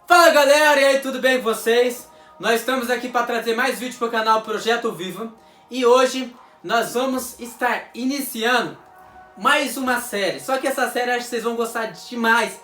Fala galera, e aí, tudo bem com vocês? Nós estamos aqui para trazer mais vídeo para o canal Projeto Viva. E hoje nós vamos estar iniciando mais uma série. Só que essa série acho que vocês vão gostar demais,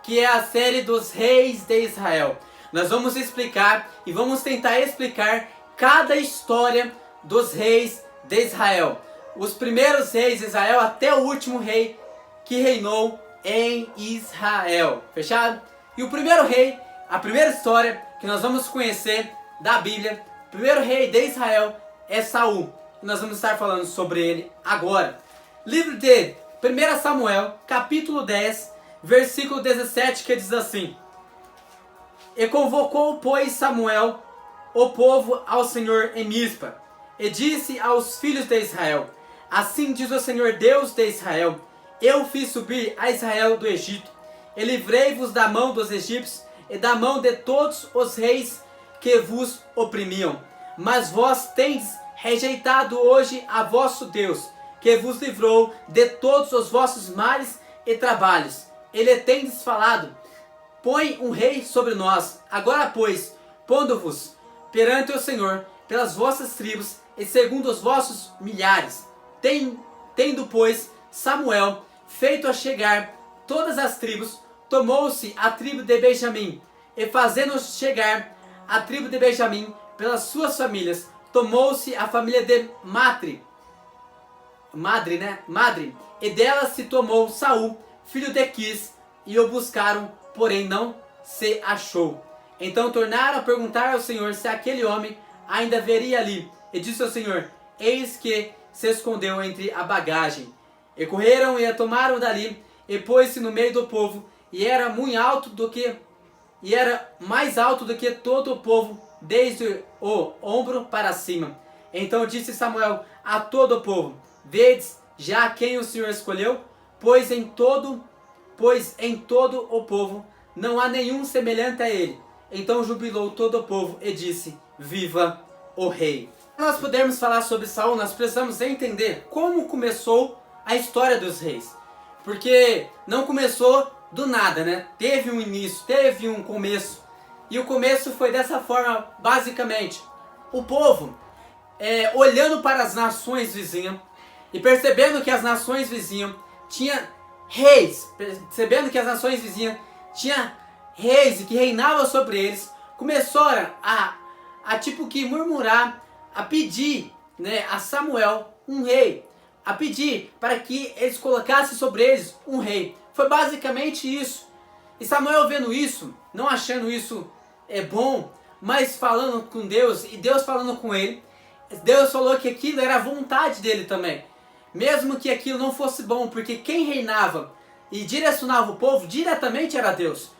que é a série dos Reis de Israel. Nós vamos explicar e vamos tentar explicar cada história dos Reis de Israel. Os primeiros reis de Israel até o último rei que reinou em Israel. Fechado? E o primeiro rei, a primeira história que nós vamos conhecer da Bíblia, o primeiro rei de Israel é Saul. E nós vamos estar falando sobre ele agora. Livro de 1 Samuel, capítulo 10, versículo 17, que diz assim: E convocou, pois, Samuel o povo ao Senhor em Mispa, e disse aos filhos de Israel: Assim diz o Senhor Deus de Israel: Eu fiz subir a Israel do Egito, e livrei-vos da mão dos egípcios e da mão de todos os reis que vos oprimiam. Mas vós tendes rejeitado hoje a vosso Deus, que vos livrou de todos os vossos males e trabalhos. Ele tendes falado: Põe um rei sobre nós. Agora, pois, pondo-vos perante o Senhor pelas vossas tribos e segundo os vossos milhares. Tendo, pois, Samuel feito a chegar todas as tribos, tomou-se a tribo de Benjamim, e fazendo chegar a tribo de Benjamim pelas suas famílias, tomou-se a família de Madre, e dela se tomou Saul, filho de Quis, e o buscaram, porém não se achou. Então tornaram a perguntar ao Senhor se aquele homem ainda veria ali, e disse ao Senhor: Eis que se escondeu entre a bagagem. E correram e a tomaram dali, e pôs-se no meio do povo, e era mais alto do que todo o povo, desde o ombro para cima. Então disse Samuel a todo o povo: Vedes já quem o Senhor escolheu? Pois em todo o povo não há nenhum semelhante a ele. Então jubilou todo o povo e disse: Viva o rei! Para nós podermos falar sobre Saul, nós precisamos entender como começou a história dos reis. Porque não começou do nada, né? Teve um início, teve um começo. E o começo foi dessa forma, basicamente. O povo, olhando para as nações vizinhas e percebendo que as nações vizinhas tinham reis, e que reinavam sobre eles, começaram a tipo que murmurar, a pedir, né, a Samuel um rei, a pedir para que eles colocassem sobre eles um rei. Foi basicamente isso. E Samuel vendo isso, não achando isso bom, mas falando com Deus, e Deus falando com ele, Deus falou que aquilo era a vontade dele também. Mesmo que aquilo não fosse bom, porque quem reinava e direcionava o povo diretamente era Deus.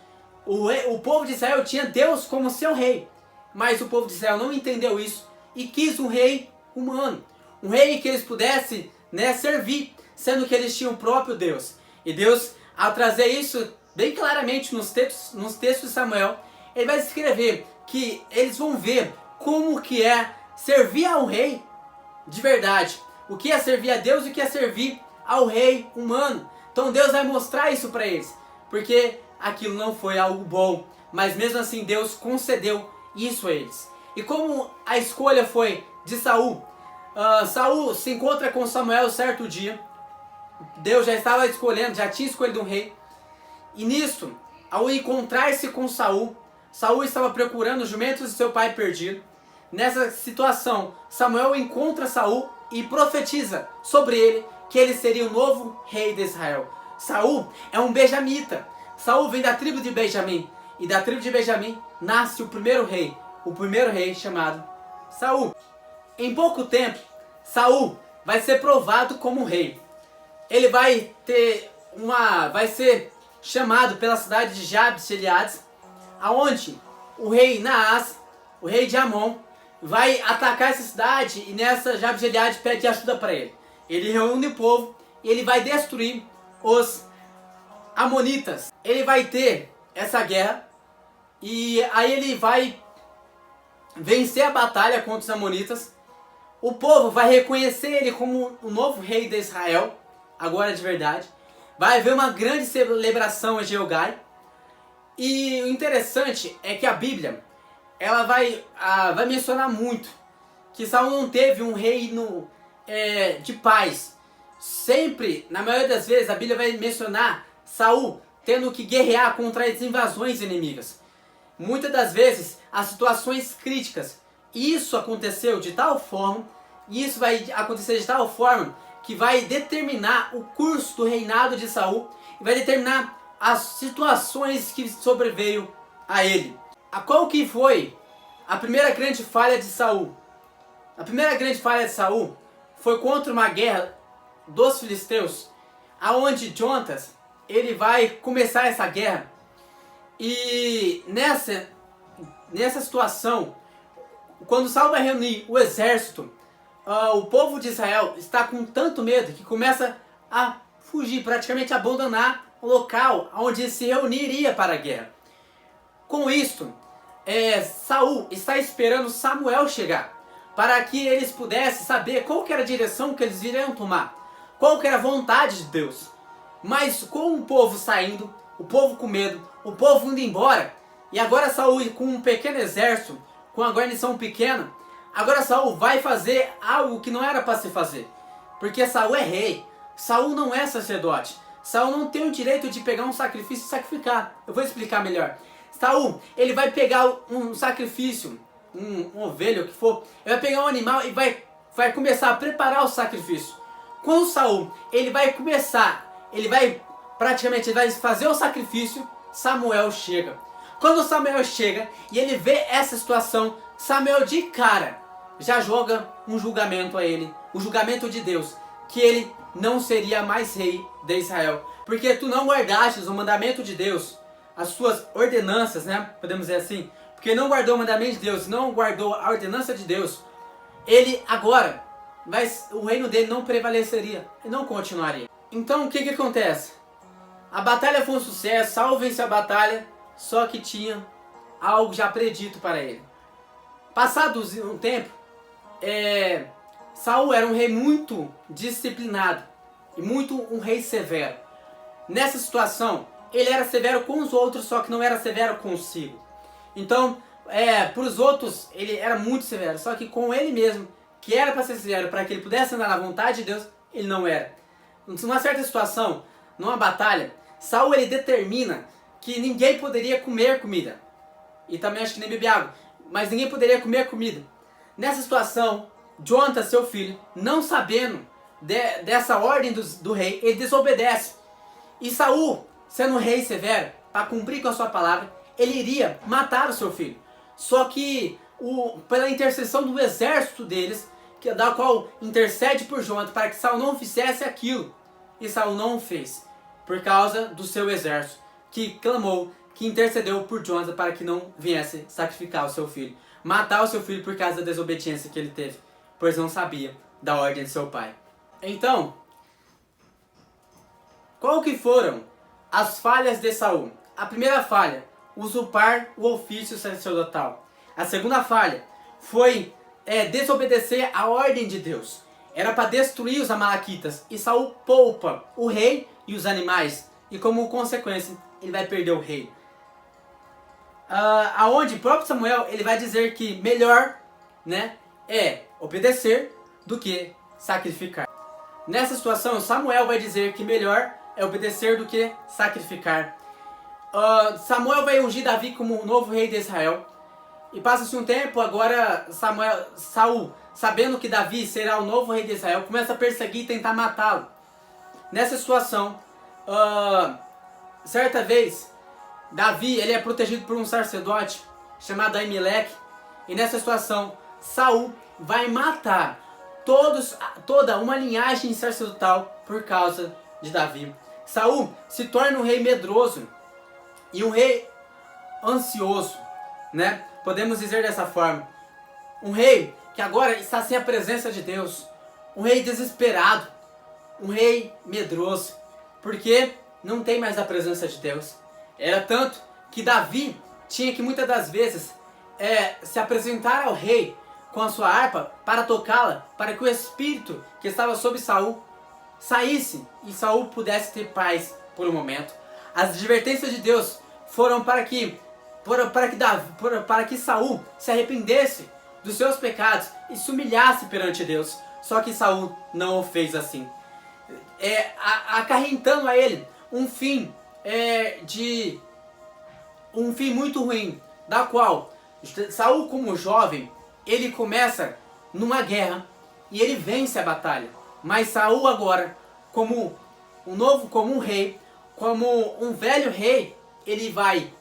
O povo de Israel tinha Deus como seu rei, mas o povo de Israel não entendeu isso e quis um rei humano, um rei que eles pudessem, né, servir, sendo que eles tinham o próprio Deus. E Deus, ao trazer isso bem claramente nos textos de Samuel, ele vai escrever que eles vão ver como que é servir ao rei de verdade, o que é servir a Deus e o que é servir ao rei humano. Então Deus vai mostrar isso para eles, porque aquilo não foi algo bom, mas mesmo assim Deus concedeu isso a eles. E como a escolha foi de Saul, Saul se encontra com Samuel certo dia. Deus já estava escolhendo, já tinha escolhido um rei. E nisso, ao encontrar-se com Saul, Saul estava procurando os jumentos de seu pai perdido. Nessa situação, Samuel encontra Saul e profetiza sobre ele que ele seria o novo rei de Israel. Saul é um benjamita. Saul vem da tribo de Benjamim. E da tribo de Benjamim nasce o primeiro rei chamado Saul. Em pouco tempo, Saul vai ser provado como rei. Ele vai ser chamado pela cidade de Jabes de Gileades, aonde o rei Naás, o rei de Amon, vai atacar essa cidade, e nessa Jabes de Gileades pede ajuda para ele. Ele reúne o povo e ele vai destruir os amonitas. Ele vai ter essa guerra e aí ele vai vencer a batalha contra os amonitas. O povo vai reconhecer ele como o novo rei de Israel, agora de verdade. Vai haver uma grande celebração em Gilgal. E o interessante é que a Bíblia, ela vai mencionar muito que Saul não teve um reino de paz. Sempre, na maioria das vezes, a Bíblia vai mencionar Saul tendo que guerrear contra as invasões inimigas. Muitas das vezes, as situações críticas. Isso aconteceu de tal forma, e isso vai acontecer de tal forma que vai determinar o curso do reinado de Saul e vai determinar as situações que sobreveio a ele. Qual que foi a primeira grande falha de Saul? A primeira grande falha de Saul foi contra uma guerra dos filisteus, aonde Jonatas ele vai começar essa guerra. E nessa situação, quando Saul vai reunir o exército, o povo de Israel está com tanto medo que começa a fugir, praticamente abandonar o local onde se reuniria para a guerra. Com isto, Saul está esperando Samuel chegar, para que eles pudessem saber qual que era a direção que eles iriam tomar, qual que era a vontade de Deus. Mas com o povo saindo, o povo com medo, o povo indo embora, e agora Saul com um pequeno exército, com a guarnição pequena, agora Saul vai fazer algo que não era para se fazer. Porque Saul é rei, Saul não é sacerdote, Saul não tem o direito de pegar um sacrifício e sacrificar. Eu vou explicar melhor. Saul, ele vai pegar um sacrifício, um ovelha, o que for, ele vai pegar um animal e vai começar a preparar o sacrifício. Quando Saul, ele vai fazer o sacrifício, Samuel chega. Quando Samuel chega e ele vê essa situação, Samuel de cara já joga um julgamento a ele, o julgamento de Deus, que ele não seria mais rei de Israel, porque tu não guardastes o mandamento de Deus, as suas ordenanças, né? Podemos dizer assim, porque não guardou o mandamento de Deus, não guardou a ordenança de Deus, ele agora, o reino dele não prevaleceria e não continuaria. Então o que acontece? A batalha foi um sucesso, Saul venceu a batalha, só que tinha algo já predito para ele. Passado um tempo, Saul era um rei muito disciplinado e um rei severo. Nessa situação, ele era severo com os outros, só que não era severo consigo. Então, para os outros, ele era muito severo, só que com ele mesmo, que era para ser severo, para que ele pudesse andar na vontade de Deus, ele não era. Numa certa situação, numa batalha, Saul ele determina que ninguém poderia comer comida. E também acho que nem beber água. Mas ninguém poderia comer comida. Nessa situação, Jonatas, seu filho, não sabendo dessa ordem do rei, ele desobedece. E Saul, sendo um rei severo, para cumprir com a sua palavra, ele iria matar o seu filho. Só que, pela intercessão do exército deles, da qual intercede por Jonatas, para que Saul não fizesse aquilo. E Saul não o fez, por causa do seu exército, que clamou, que intercedeu por Jonatas para que não viesse sacrificar o seu filho. Matar o seu filho por causa da desobediência que ele teve, pois não sabia da ordem de seu pai. Então, qual que foram as falhas de Saul? A primeira falha, usurpar o ofício sacerdotal. A segunda falha foi desobedecer a ordem de Deus. Era para destruir os amalequitas, e Saul poupa o rei e os animais, e como consequência ele vai perder o rei. Aonde o próprio Samuel ele vai dizer que melhor, né, é obedecer do que sacrificar. Nessa situação, Samuel vai dizer que melhor é obedecer do que sacrificar. Samuel vai ungir Davi como o novo rei de Israel. E passa-se um tempo, agora Saul, sabendo que Davi será o novo rei de Israel, começa a perseguir e tentar matá-lo. Nessa situação, certa vez, Davi ele é protegido por um sacerdote chamado Aimeleque. E nessa situação, Saul vai matar toda uma linhagem sacerdotal por causa de Davi. Saul se torna um rei medroso e um rei ansioso, né? Podemos dizer dessa forma. Um rei que agora está sem a presença de Deus. Um rei desesperado. Um rei medroso. Porque não tem mais a presença de Deus. Era tanto que Davi tinha que muitas das vezes se apresentar ao rei com a sua harpa para tocá-la, para que o espírito que estava sobre Saul saísse e Saul pudesse ter paz por um momento. As advertências de Deus foram para que Saul se arrependesse dos seus pecados e se humilhasse perante Deus. Só que Saul não o fez assim, acarrentando a ele um fim muito ruim, da qual Saul, como jovem, ele começa numa guerra e ele vence a batalha. Mas Saul agora, como um rei, como um velho rei, ele vai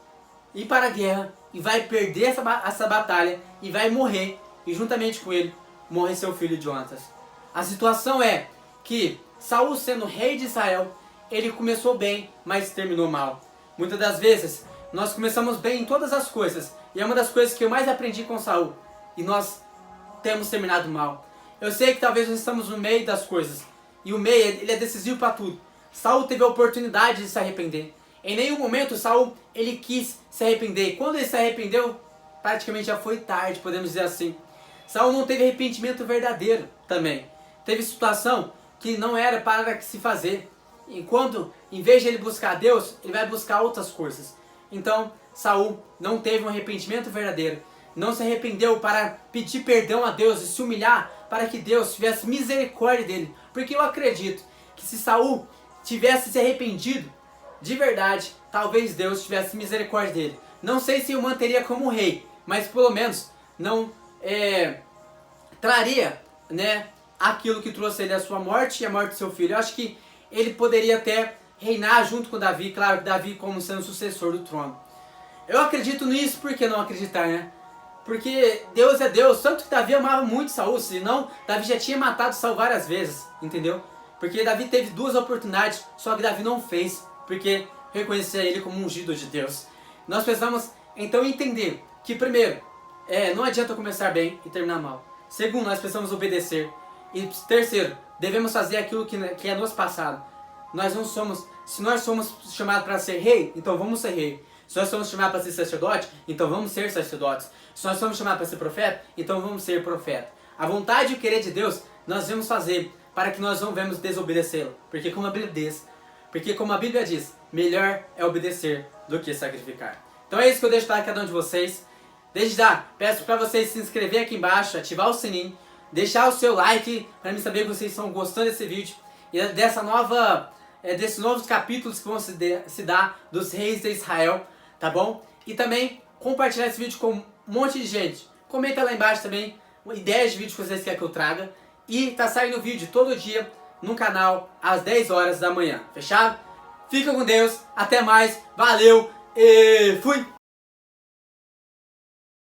ir para a guerra e vai perder essa batalha e vai morrer, e juntamente com ele morre seu filho Jonatas. A situação é que Saul, sendo rei de Israel, ele começou bem, mas terminou mal. Muitas das vezes nós começamos bem em todas as coisas, e é uma das coisas que eu mais aprendi com Saul, e nós temos terminado mal. Eu sei que talvez nós estamos no meio das coisas, e o meio ele é decisivo para tudo. Saul teve a oportunidade de se arrepender. Em nenhum momento Saul ele quis se arrepender. Quando ele se arrependeu, praticamente já foi tarde, podemos dizer assim. Saul não teve arrependimento verdadeiro também. Teve situação que não era para se fazer. Enquanto, em vez de ele buscar Deus, ele vai buscar outras coisas. Então, Saul não teve um arrependimento verdadeiro. Não se arrependeu para pedir perdão a Deus e se humilhar para que Deus tivesse misericórdia dele. Porque eu acredito que se Saul tivesse se arrependido de verdade, talvez Deus tivesse misericórdia dele. Não sei se o manteria como rei, mas pelo menos não traria, né, aquilo que trouxe ele a sua morte e a morte do seu filho. Eu acho que ele poderia até reinar junto com Davi, claro que Davi como sendo sucessor do trono. Eu acredito nisso, por que não acreditar, né? Porque Deus é Deus, tanto que Davi amava muito Saul, senão Davi já tinha matado Saul várias vezes, entendeu? Porque Davi teve 2 oportunidades, só que Davi não fez, porque reconhecia ele como um ungido de Deus. Nós precisamos então entender que primeiro, não adianta começar bem e terminar mal. Segundo, nós precisamos obedecer. E terceiro, devemos fazer aquilo que é nos passado. Se nós somos chamados para ser rei, então vamos ser rei. Se nós somos chamados para ser sacerdote, então vamos ser sacerdotes. Se nós somos chamados para ser profeta, então vamos ser profeta. A vontade e o querer de Deus, nós devemos fazer para que nós não venhamos desobedecê-lo. Porque como a Bíblia diz, melhor é obedecer do que sacrificar. Então é isso que eu deixo para cada um de vocês. Desde já, peço para vocês se inscrever aqui embaixo, ativar o sininho, deixar o seu like para me saber que vocês estão gostando desse vídeo e desses novos capítulos que vão se dar dos reis de Israel, tá bom? E também compartilhar esse vídeo com um monte de gente. Comenta lá embaixo também ideias de vídeo que vocês querem que eu traga. E tá saindo vídeo todo dia no canal às 10 horas da manhã. Fechado? Fica com Deus, até mais, valeu e fui!